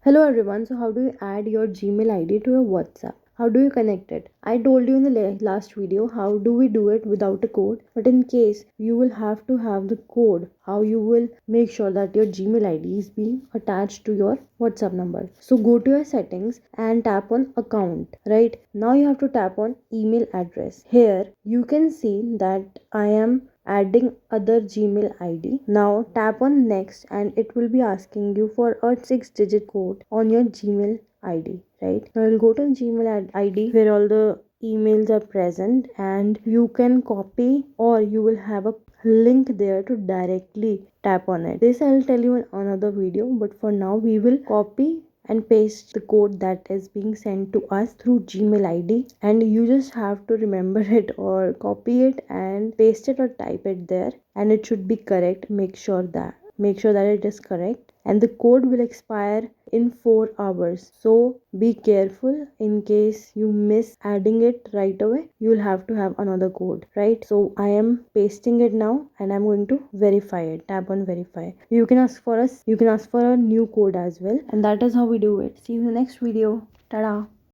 Hello everyone. So how do you add your Gmail ID to your WhatsApp? How do you connect it? I told you in the last video how do we do it without a code. But in case you will have to have the code, how you will make sure that your Gmail ID is being attached to your WhatsApp number. So go to your settings and tap on account. Right now you have to tap on email address. Here you can see that I am adding other Gmail ID. Now tap on next and it will be asking you for a 6-digit code on your Gmail ID. Right now you'll go to Gmail ID where all the emails are present and you can copy, or you will have a link there to directly tap on it. This I'll tell you in another video, but for now we will copy and paste the code that is being sent to us through Gmail ID, and you just have to remember it or copy it and paste it or type it there, and it should be correct. Make sure that it is correct, and the code will expire in 4 hours. So be careful. In case you miss adding it right away, you'll have to have another code, right? So I am pasting it now and I'm going to verify it. Tap on verify. You can ask for a new code as well, and that is how we do it. See you in the next video. Tada.